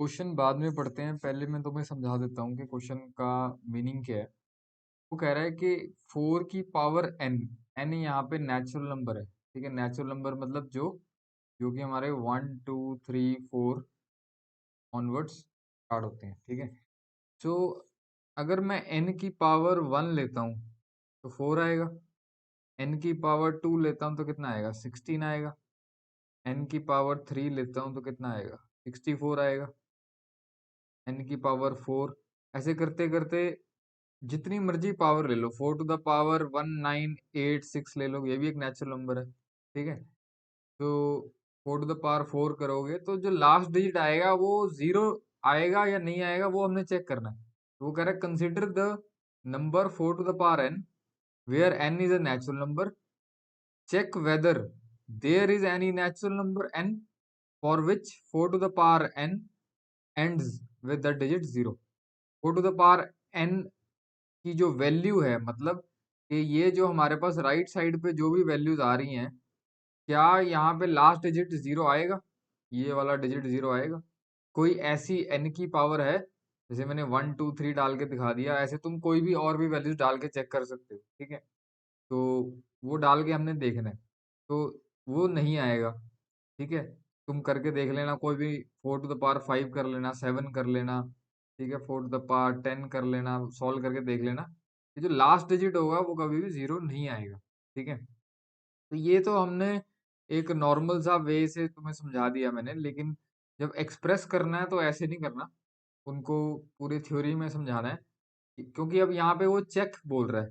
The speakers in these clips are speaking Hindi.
क्वेश्चन बाद में पढ़ते हैं। पहले मैं तुम्हें समझा देता हूँ कि क्वेश्चन का मीनिंग क्या है। वो कह रहा है कि 4 की पावर n, n यहाँ पे नेचुरल नंबर है। ठीक है, नेचुरल नंबर मतलब जो जो कि हमारे 1 2 3 4 ऑनवर्ड्स स्टार्ट होते हैं। ठीक है, तो अगर मैं n की पावर 1 लेता हूँ तो 4 आएगा। n की पावर 2 लेता हूँ तो कितना आएगा? 16 आएगा। n की पावर 3 लेता हूँ तो कितना आएगा? 64 आएगा। n की पावर 4, ऐसे करते करते जितनी मर्जी पावर ले लो, 4 टू द पावर 1986 ले लो, ये भी एक नेचुरल नंबर है। ठीक है, तो 4 टू द पावर 4 करोगे तो जो लास्ट डिजिट आएगा वो जीरो आएगा या नहीं आएगा, वो हमने चेक करना है। तो वो कह रहा है consider the number 4 to the power n where n is a natural number, check whether there is any natural number n for which 4 to the power n ends with the digit 0। 4 to the power n की जो वैल्यू है, मतलब कि ये जो हमारे पास राइट साइड पे जो भी वैल्यूज आ रही हैं, क्या यहाँ पे लास्ट डिजिट 0 आएगा? ये वाला डिजिट 0 आएगा? कोई ऐसी n की पावर है, जैसे मैंने 1 2 3 डाल के दिखा दिया, ऐसे तुम कोई भी और भी वैल्यूज डाल के चेक कर सकते हो। ठीक है, तो वो डाल के हमने देखना है, तो वो नहीं आएगा। ठीक है, तुम करके देख लेना, कोई भी 4 टू द पावर 5 कर लेना, 7 कर लेना। ठीक है, 4 टू द पावर 10 कर लेना, सॉल्व करके देख लेना। ये जो लास्ट डिजिट होगा वो कभी भी 0 नहीं आएगा। ठीक है, तो ये तो हमने एक नॉर्मल सा वे से तुम्हें समझा दिया मैंने, लेकिन जब एक्सप्रेस करना है तो ऐसे नहीं करना, उनको पूरी थ्योरी में समझाना है। क्योंकि अब यहाँ पे वो चेक बोल रहा है।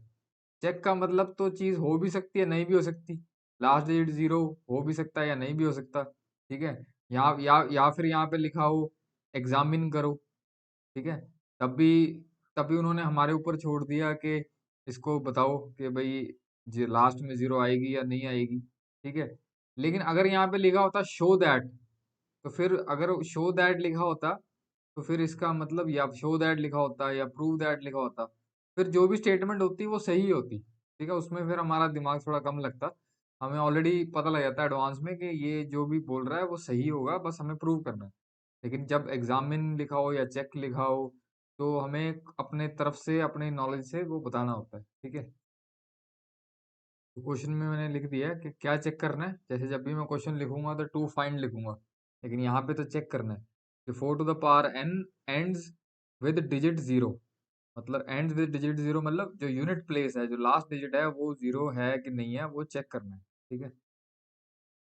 चेक का मतलब तो चीज हो भी सकती है, नहीं भी हो सकती। लास्ट डिजिट 0 हो भी सकता है या नहीं भी हो सकता। ठीक है, यहाँ या फिर यहाँ पे लिखा हो एग्जामिन करो। ठीक है, तब भी तब भी उन्होंने हमारे ऊपर छोड़ दिया कि इसको बताओ कि भाई लास्ट में 0 आएगी या नहीं आएगी। ठीक है, लेकिन अगर यहाँ पे लिखा होता शो दैट, तो फिर अगर शो दैट लिखा होता तो फिर इसका मतलब, या शो दैट लिखा होता या प्रूव दैट लिखा होता, फिर जो भी स्टेटमेंट होती वो सही होती। ठीक है, उसमें फिर हमारा दिमाग थोड़ा कम लगता। हमें ऑलरेडी पता लग जाता है एडवांस में कि ये जो भी बोल रहा है वो सही होगा, बस हमें प्रूव करना है। लेकिन जब एग्जामिन लिखा हो या चेक लिखा हो, तो हमें अपने तरफ से, अपने नॉलेज से वो बताना होता है। ठीक है, तो क्वेश्चन में मैंने लिख दिया है कि क्या चेक करना है। जैसे जब भी मैं क्वेश्चन लिखूंगा तो टू फाइंड लिखूंगा, लेकिन यहाँ पे तो चेक करना है कि 4 to the power n ends with digit 0। मतलब एंड्स विद डिजिट 0 मतलब जो यूनिट प्लेस है, जो लास्ट डिजिट है वो 0 है कि नहीं है, वो चेक करना है। ठीक है,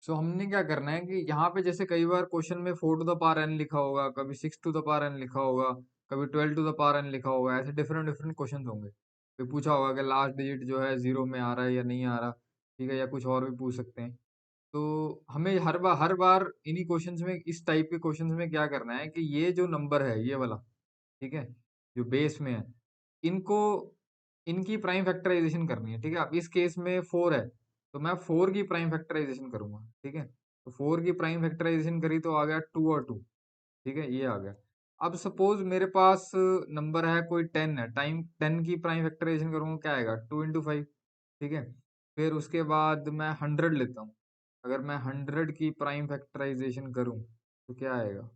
सो हमने क्या करना है कि यहाँ पे जैसे कई बार क्वेश्चन में 4 टू द पावर n लिखा होगा, कभी 6 टू द पावर n लिखा होगा, कभी 12 टू द पावर n लिखा होगा, ऐसे डिफरेंट डिफरेंट क्वेश्चन होंगे। फिर पूछा होगा कि लास्ट डिजिट जो है 0 में आ रहा है या नहीं आ रहा। ठीक है, या कुछ और भी पूछ सकते हैं। तो हमें हर बार इन्हीं क्वेश्चंस में, इस टाइप के क्वेश्चंस में क्या करना है कि ये जो नंबर है ये वाला, ठीक है, जो बेस में है, इनको, इनकी प्राइम फैक्टराइजेशन करनी है। ठीक है, अब इस केस में 4 है, तो मैं 4 की प्राइम फैक्टराइजेशन करूंगा। ठीक है, तो 4 की प्राइम फैक्टराइजेशन करी तो आ गया 2 और 2। ठीक है, ये आ गया। अब सपोज मेरे पास नंबर है कोई 10 है, टाइम 10 की प्राइम फैक्टराइजेशन करूंगा, क्या आएगा? 2 into 5। ठीक है, फिर उसके बाद मैं 100 लेता हूँ। अगर मैं 100 की प्राइम फैक्टराइजेशन करूँ तो क्या आएगा?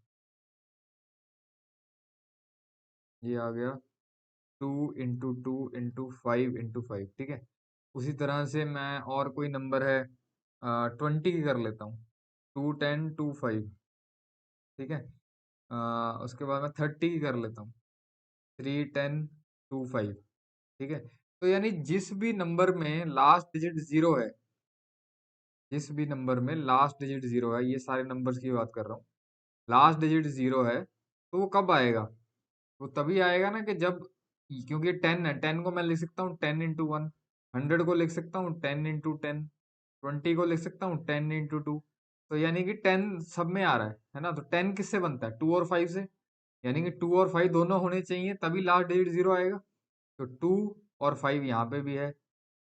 ये आ गया 2 into 2 into 5 into 5। ठीक है, उसी तरह से मैं और कोई नंबर है 20 की कर लेता हूँ। 2 10 2 5। ठीक है, उसके बाद मैं 30 की कर लेता हूँ। 3 10 2 5। ठीक है, तो यानी जिस भी नंबर में लास्ट डिजिट 0 है, जिस भी नंबर में लास्ट डिजिट 0 है, ये सारे नंबर्स की बात कर रहा हूँ, लास्ट डिजिट 0 है, तो वो कब आएगा? वो तभी आएगा ना कि जब, क्योंकि 10 है, 10 को मैं लिख सकता हूँ 10 into 1। 100 को लिख सकता हूँ 10 into 10। 20 को लिख सकता हूँ 10 into 2। तो यानी कि 10 सब में आ रहा है ना? तो 10 किससे बनता है? 2 और 5 से। यानी कि 2 और 5 दोनों होने चाहिए, तभी लास्ट डिजिट 0 आएगा। तो 2 और 5 यहाँ पे भी है,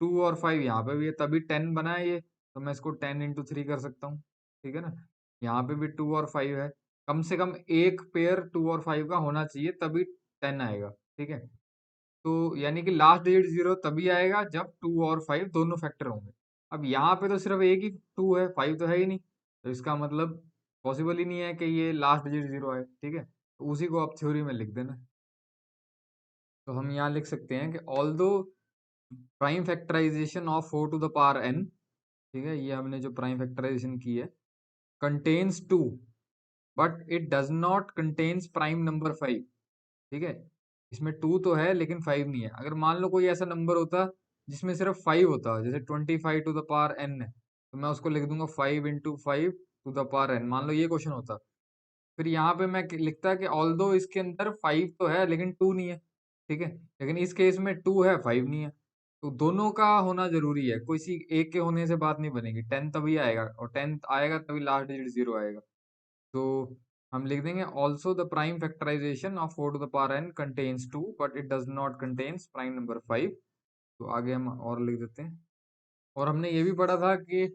2 और 5 यहाँ पे भी है, तभी 10 बना है ये। तो मैं इसको 10 into 3 कर सकता हूँ। ठीक है ना, यहाँ पे भी 2 और 5 है। कम से कम एक पेयर 2 और 5 का होना चाहिए, तभी 10 आएगा। ठीक है, तो यानी कि लास्ट डिजिट 0 तभी आएगा जब 2 और 5 दोनों फैक्टर होंगे। अब यहाँ पे तो सिर्फ एक ही 2 है, 5 तो है ही नहीं, तो इसका मतलब पॉसिबल ही नहीं है कि ये लास्ट डिजिट 0 आए। ठीक है, तो उसी को आप थ्योरी में लिख देना। तो हम यहाँ लिख सकते हैं कि although prime factorisation of 4 to the power n, ठीक है, ये हमने जो प्राइम फैक्टराइजेशन की है, contains 2 but it does not contains prime number 5, ठीक है, इसमें 2 तो है लेकिन 5 नहीं है। अगर मान लो कोई ऐसा नंबर होता जिसमें सिर्फ 5 होता, जैसे 25 टू द पावर n है, तो मैं उसको लिख दूंगा 5 into 5 to the power n, मान लो ये क्वेश्चन होता। फिर यहाँ पे मैं लिखता कि ऑल्दो इसके अंदर 5 तो है लेकिन 2 नहीं है, ठीक है, लेकिन इस केस में 2 है 5 नहीं है। तो दोनों का होना जरूरी है, कोई सी एक के होने से बात नहीं बनेगी। 10 तभी आएगा, और 10 आएगा तभी लास्ट डिजिट 0 आएगा। तो हम लिख देंगे also the prime factorisation of 4 to the power n contains 2 but it does not contains prime number 5। तो आगे हम और लिख देते हैं। और हमने ये भी पढ़ा था कि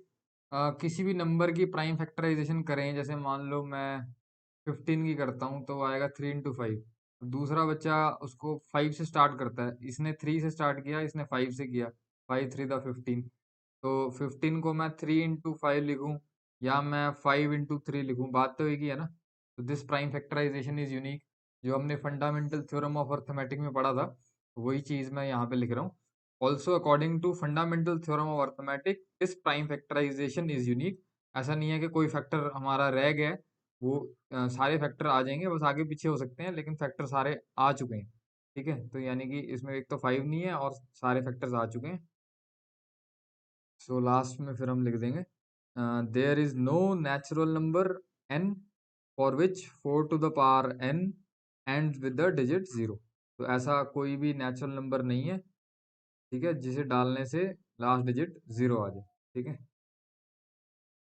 किसी भी नंबर की प्राइम फैक्टराइजेशन करें, जैसे मान लो मैं 15 की करता हूँ तो आएगा 3 इंटू 5। दूसरा बच्चा उसको 5 से स्टार्ट करता है, इसने 3 से स्टार्ट किया, इसने 5 से किया, 5 3 द 15। तो 15 को मैं 3 इंटू 5 लिखूँ या मैं 5 इंटू 3 लिखूँ, बात तो एक ही है ना। तो this prime factorisation is unique, जो हमने फंडामेंटल थ्योरम ऑफ अर्थमेटिक में पढ़ा था, वही चीज़ मैं यहाँ पे लिख रहा हूँ। Also according to fundamental theorem of arithmetic this prime factorisation is unique. ऐसा नहीं है कि कोई फैक्टर हमारा रह गया है, वो सारे फैक्टर आ जाएंगे, बस आगे पीछे हो सकते हैं लेकिन फैक्टर सारे आ चुके हैं, ठीक है। तो यानी कि इसमें एक तो 5 नहीं है और सारे फैक्टर्स आ चुके हैं। सो लास्ट में फिर हम लिख देंगे there is no natural number n for which 4 to the power n end with the digit 0। तो ऐसा कोई भी नेचुरल नंबर नहीं है, ठीक है, जिसे डालने से लास्ट डिजिट 0 आ जाए, ठीक है।